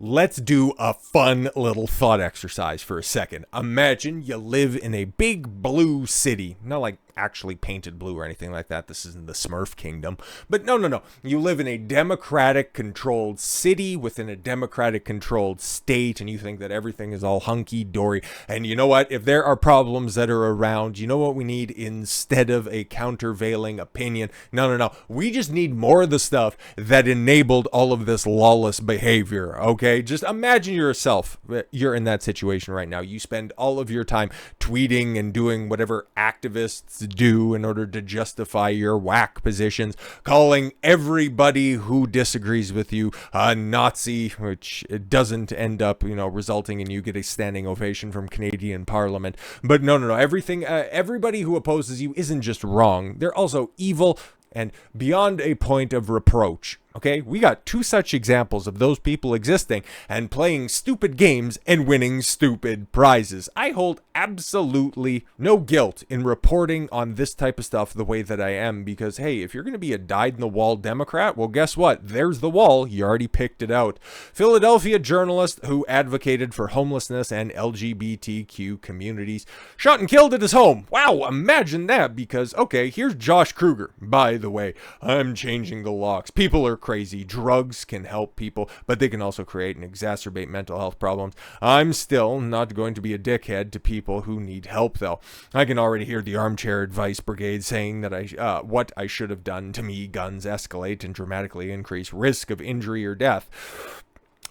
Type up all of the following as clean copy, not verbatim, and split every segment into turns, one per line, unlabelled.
Let's do a fun little thought exercise for a second. Imagine you live in a big blue city. Not like actually painted blue or anything like that. This isn't the Smurf kingdom. But no. You live in a democratic controlled city within a democratic controlled state, and you think that everything is all hunky-dory. And you know what? If there are problems that are around, you know what we need instead of a countervailing opinion? No. We just need more of the stuff that enabled all of this lawless behavior, okay? Just imagine yourself. You're in that situation right now. You spend all of your time tweeting and doing whatever activists do in order to justify your whack positions, calling everybody who disagrees with you a Nazi, which doesn't end up, resulting in you get a standing ovation from Canadian Parliament. But no. Everybody who opposes you isn't just wrong. They're also evil and beyond a point of reproach. Okay, we got two such examples of those people existing and playing stupid games and winning stupid prizes. I hold absolutely no guilt in reporting on this type of stuff the way that I am, because hey, if you're going to be a dyed-in-the-wall Democrat, well, guess what? There's the wall. You already picked it out. Philadelphia journalist who advocated for homelessness and LGBTQ communities shot and killed at his home. Wow, imagine that, because, okay, here's Josh Kruger. By the way, I'm changing the locks. People are crazy. Drugs can help people, but they can also create and exacerbate mental health problems. I'm still not going to be a dickhead to people who need help, though. I can already hear the armchair advice brigade saying that what I should have done. To me, guns escalate and dramatically increase risk of injury or death.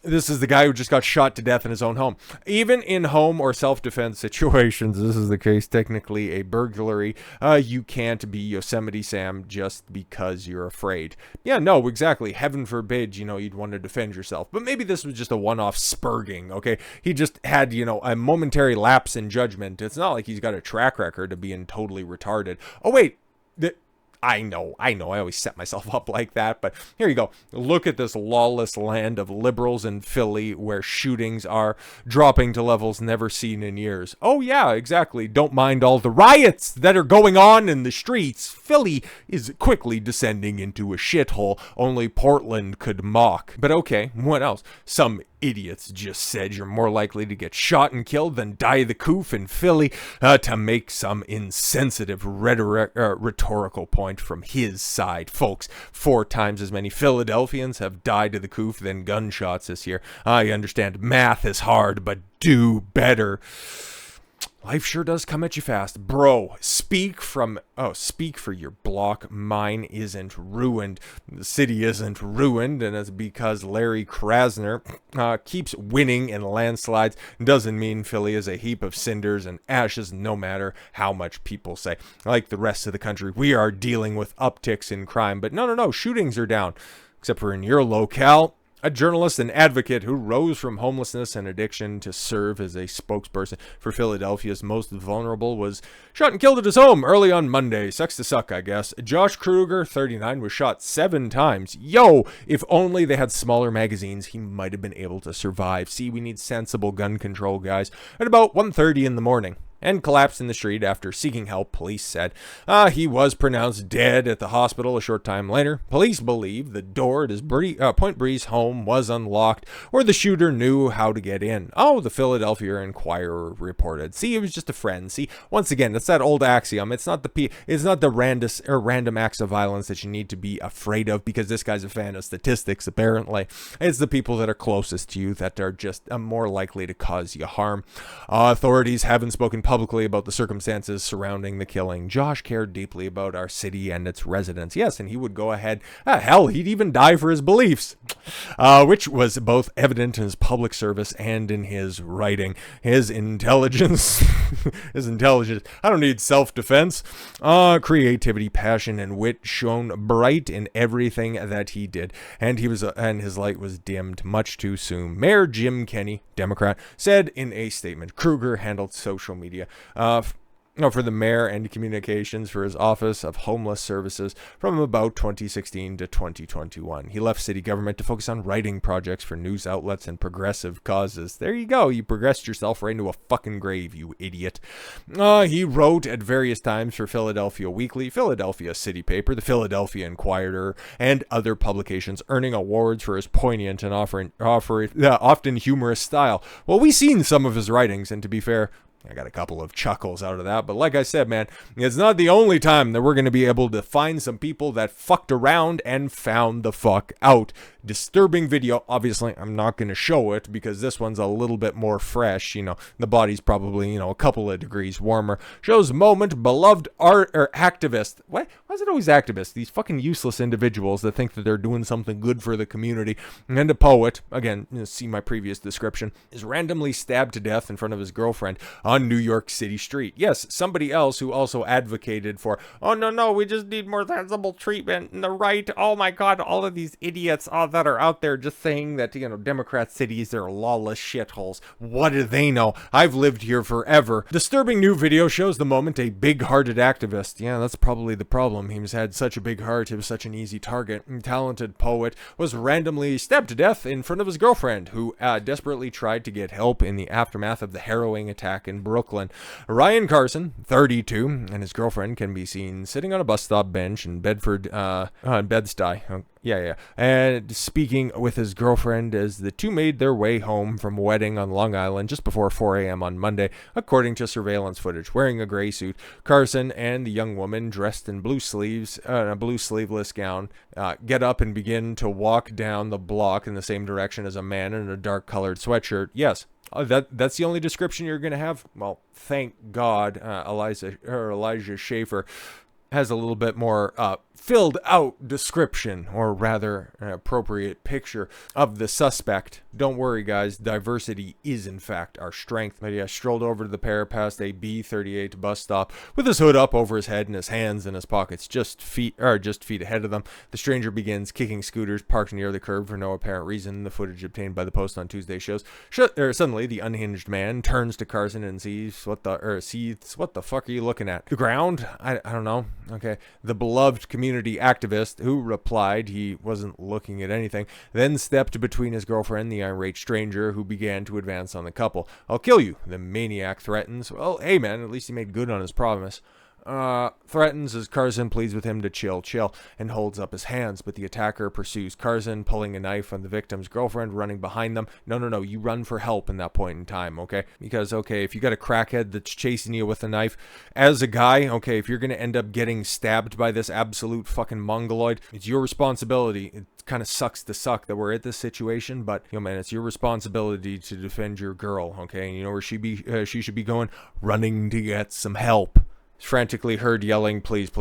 This is the guy who just got shot to death in his own home. Even in home or self-defense situations, this is the case, technically a burglary. You can't be Yosemite Sam just because you're afraid. Yeah, no, exactly. Heaven forbid, you'd want to defend yourself. But maybe this was just a one-off spurging, okay? He just had, a momentary lapse in judgment. It's not like he's got a track record of being totally retarded. Oh, wait. I know. I always set myself up like that, but here you go. Look at this lawless land of liberals in Philly where shootings are dropping to levels never seen in years. Oh, yeah, exactly. Don't mind all the riots that are going on in the streets. Philly is quickly descending into a shithole only Portland could mock. But okay, what else? Some idiots just said you're more likely to get shot and killed than die the coof in Philly to make some insensitive rhetorical point from his side. Folks, 4 times as many Philadelphians have died of the coof than gunshots this year. I understand math is hard, but do better. Life sure does come at you fast. Bro, speak for your block. Mine isn't ruined. The city isn't ruined, and it's because Larry Krasner keeps winning in landslides. Doesn't mean Philly is a heap of cinders and ashes, no matter how much people say. Like the rest of the country, we are dealing with upticks in crime, but no, shootings are down. Except for in your locale. A journalist and advocate who rose from homelessness and addiction to serve as a spokesperson for Philadelphia's most vulnerable was shot and killed at his home early on Monday. Sucks to suck, I guess. Josh Kruger, 39, was shot 7 times. Yo, if only they had smaller magazines, he might have been able to survive. See, we need sensible gun control, guys. At about 1:30 in the morning. And collapsed in the street after seeking help, police said. He was pronounced dead at the hospital a short time later. Police believe the door at his Point Breeze home was unlocked, or the shooter knew how to get in. Oh, the Philadelphia Inquirer reported. See, it was just a friend. See, once again, it's that old axiom. It's not the random acts of violence that you need to be afraid of because this guy's a fan of statistics, apparently. It's the people that are closest to you that are just more likely to cause you harm. Authorities haven't spoken publicly about the circumstances surrounding the killing. Josh cared deeply about our city and its residents. Yes, and he would go ahead. Hell, he'd even die for his beliefs, which was both evident in his public service and in his writing. His intelligence, I don't need self-defense. Creativity, passion, and wit shone bright in everything that he did, and his light was dimmed much too soon. Mayor Jim Kenney, Democrat, said in a statement, Kruger handled social media for the mayor and communications for his Office of Homeless Services from about 2016 to 2021. He left city government to focus on writing projects for news outlets and progressive causes. There you go. You progressed yourself right into a fucking grave, you idiot. He wrote at various times for Philadelphia Weekly, Philadelphia City Paper, the Philadelphia Inquirer, and other publications, earning awards for his poignant and often humorous style. Well, we've seen some of his writings, and to be fair, I got a couple of chuckles out of that, but like I said, man, it's not the only time that we're going to be able to find some people that fucked around and found the fuck out. Disturbing video. Obviously, I'm not going to show it because this one's a little bit more fresh. You know, the body's probably, a couple of degrees warmer. Shows moment beloved art or activist. Why is it always activists? These fucking useless individuals that think that they're doing something good for the community. And a poet, again, see my previous description, is randomly stabbed to death in front of his girlfriend on New York City street. Yes, somebody else who also advocated for, oh no, we just need more sensible treatment and the right. Oh my God, all of these idiots that are out there just saying that, Democrat cities, they're lawless shitholes. What do they know? I've lived here forever. Disturbing new video shows the moment a big-hearted activist. Yeah, that's probably the problem. He's had such a big heart. He was such an easy target. Talented poet was randomly stabbed to death in front of his girlfriend, who desperately tried to get help in the aftermath of the harrowing attack in Brooklyn. Ryan Carson, 32, and his girlfriend can be seen sitting on a bus stop bench in Bed-Stuy. Yeah. And speaking with his girlfriend as the two made their way home from a wedding on Long Island just before 4 a.m. on Monday, according to surveillance footage. Wearing a gray suit, Carson and the young woman, dressed in blue sleeves, a blue sleeveless gown, get up and begin to walk down the block in the same direction as a man in a dark-colored sweatshirt. Yes. That's the only description you're going to have? Well, thank God Elijah Schaefer has a little bit more filled out description, or rather an appropriate picture of the suspect. Don't worry, guys, diversity is in fact our strength. But yeah, strolled over to the pair past a B38 bus stop with his hood up over his head and his hands in his pockets, just feet ahead of them. The stranger begins kicking scooters parked near the curb for no apparent reason. The footage obtained by the Post on Tuesday shows suddenly the unhinged man turns to Carson and sees what the fuck are you looking at? The ground? I don't know. Okay. The beloved community activist, who replied he wasn't looking at anything, then stepped between his girlfriend, the irate stranger, who began to advance on the couple. I'll kill you, the maniac threatens. Well, hey man, at least he made good on his promise. Threatens as Carson pleads with him to chill, and holds up his hands, but the attacker pursues Carson, pulling a knife on the victim's girlfriend, running behind them. No, you run for help in that point in time, okay? Because, okay, if you got a crackhead that's chasing you with a knife, as a guy, okay, if you're gonna end up getting stabbed by this absolute fucking mongoloid, it's your responsibility. It kind of sucks to suck that we're at this situation, but, man, it's your responsibility to defend your girl, okay? And you know where she should be going? Running to get some help. Frantically heard yelling, please,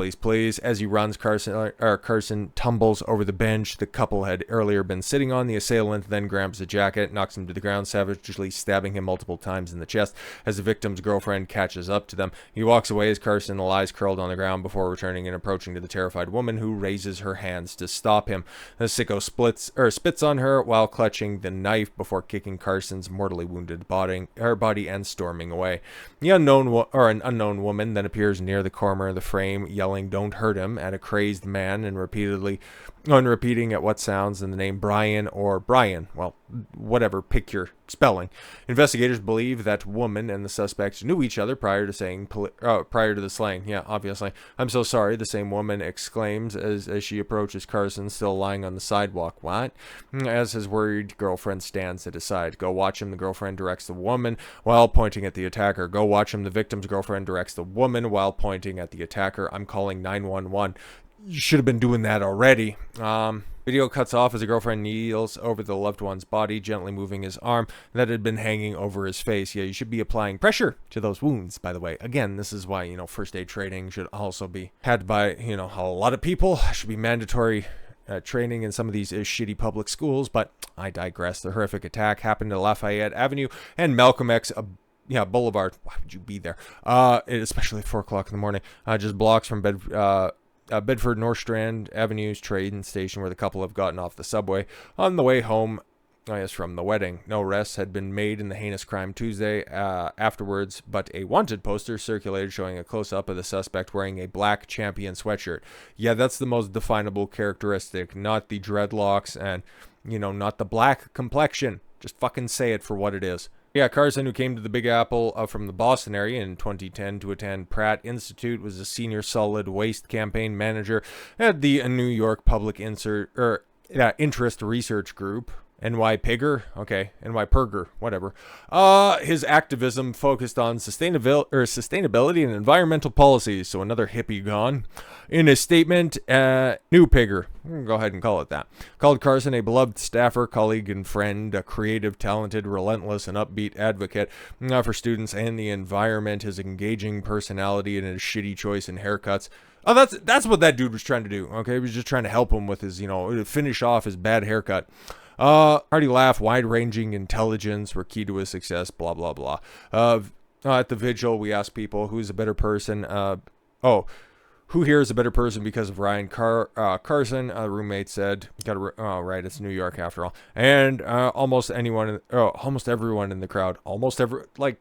as he runs. Carson tumbles over the bench the couple had earlier been sitting on. The assailant then grabs the jacket, knocks him to the ground, savagely stabbing him multiple times in the chest as the victim's girlfriend catches up to them. He walks away as Carson lies curled on the ground before returning and approaching to the terrified woman, who raises her hands to stop him. The sicko spits on her while clutching the knife before kicking Carson's mortally wounded body and storming away. An unknown woman then appears near the corner of the frame, yelling "Don't hurt him" at a crazed man and repeating at what sounds in the name Brian or Brian. Well, whatever, pick your spelling. Investigators believe that woman and the suspect knew each other prior to the slaying. Yeah, obviously. "I'm so sorry," the same woman exclaims as she approaches Carson, still lying on the sidewalk. What? As his worried girlfriend stands at his side. "Go watch him," the girlfriend directs the woman while pointing at the attacker. "Go watch him," the victim's girlfriend directs the woman while pointing at the attacker. "I'm calling 911. You should have been doing that already. Video cuts off as the girlfriend kneels over the loved one's body, gently moving his arm that had been hanging over his face. Yeah, you should be applying pressure to those wounds, by the way. Again, this is why, first aid training should also be had by, a lot of people. Should be mandatory training in some of these shitty public schools, but I digress. The horrific attack happened at Lafayette Avenue and Malcolm X Boulevard. Why would you be there? Especially at 4 o'clock in the morning. Just blocks from Bedford North Strand Avenue's train station, where the couple have gotten off the subway. On the way home, Oh, yes, from the wedding. No arrests had been made in the heinous crime Tuesday afterwards, but a wanted poster circulated showing a close-up of the suspect wearing a black Champion sweatshirt. Yeah, that's the most definable characteristic, not the dreadlocks and, not the black complexion. Just fucking say it for what it is. Yeah, Carson, who came to the Big Apple from the Boston area in 2010 to attend Pratt Institute, was a senior solid waste campaign manager at the New York Public Interest Research Group. NY Perger, whatever. His activism focused on sustainability and environmental policies, so another hippie gone. In a statement, New Pigger, go ahead and call it that, called Carson a beloved staffer, colleague, and friend, a creative, talented, relentless, and upbeat advocate for students and the environment, his engaging personality, and his shitty choice in haircuts. Oh, that's what that dude was trying to do, okay? He was just trying to help him with his, finish off his bad haircut. Hearty laugh, wide-ranging intelligence were key to his success, blah, blah, blah. At the vigil, we asked people who's a better person. Who here is a better person because of Ryan Carson? A roommate said, right, it's New York after all. And almost everyone in the crowd,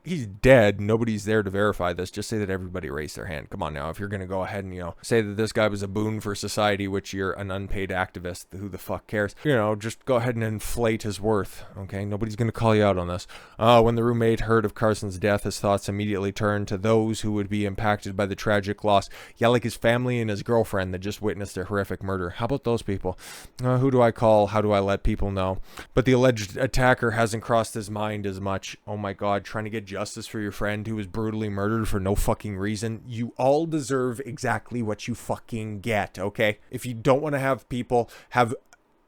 he's dead. Nobody's there to verify this. Just say that everybody raised their hand. Come on now, if you're going to go ahead and, say that this guy was a boon for society, which you're an unpaid activist, who the fuck cares? Just go ahead and inflate his worth, okay? Nobody's going to call you out on this. When the roommate heard of Carson's death, his thoughts immediately turned to those who would be impacted by the tragic loss. Yeah, like his family and his girlfriend that just witnessed a horrific murder. How about those people? Who do I call? How do I let people know? But the alleged attacker hasn't crossed his mind as much. Oh my God, trying to get justice for your friend who was brutally murdered for no fucking reason. You all deserve exactly what you fucking get, okay? If you don't want to have people have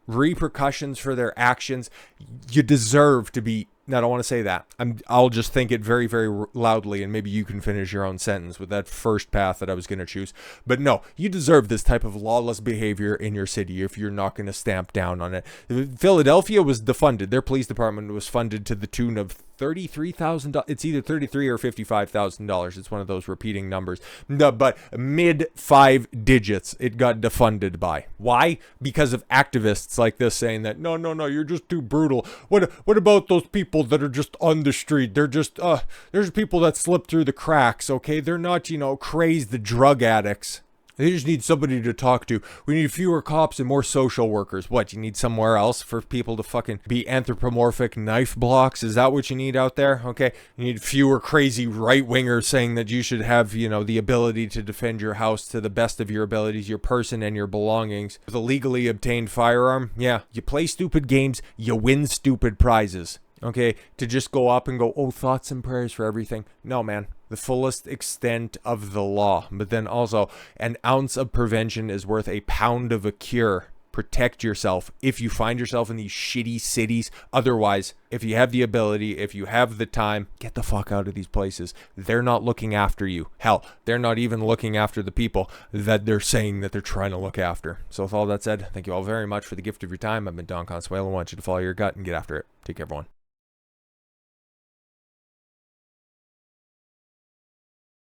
repercussions for their actions, you deserve to be... No, I don't want to say that. I'll just think it very, very loudly, and maybe you can finish your own sentence with that first path that I was going to choose. But no, you deserve this type of lawless behavior in your city if you're not going to stamp down on it. Philadelphia was defunded. Their police department was funded to the tune of $33,000. It's either $33,000 or $55,000. It's one of those repeating numbers. No, but mid 5 digits it got defunded by. Why? Because of activists like this saying that no, you're just too brutal. What about those people that are just on the street? They're just there's people that slip through the cracks, okay? They're not, crazed drug addicts. They just need somebody to talk to. We need fewer cops and more social workers. What, you need somewhere else for people to fucking be anthropomorphic knife blocks? Is that what you need out there? Okay, you need fewer crazy right-wingers saying that you should have, the ability to defend your house to the best of your abilities, your person and your belongings. With a legally obtained firearm, yeah, you play stupid games, you win stupid prizes. Okay, to just go up and go, oh, thoughts and prayers for everything. No, man. The fullest extent of the law. But then also, an ounce of prevention is worth a pound of a cure. Protect yourself if you find yourself in these shitty cities. Otherwise, if you have the ability, if you have the time, get the fuck out of these places. They're not looking after you. Hell, they're not even looking after the people that they're saying that they're trying to look after. So with all that said, thank you all very much for the gift of your time. I've been Don Consuelo. I want you to follow your gut and get after it. Take care, everyone.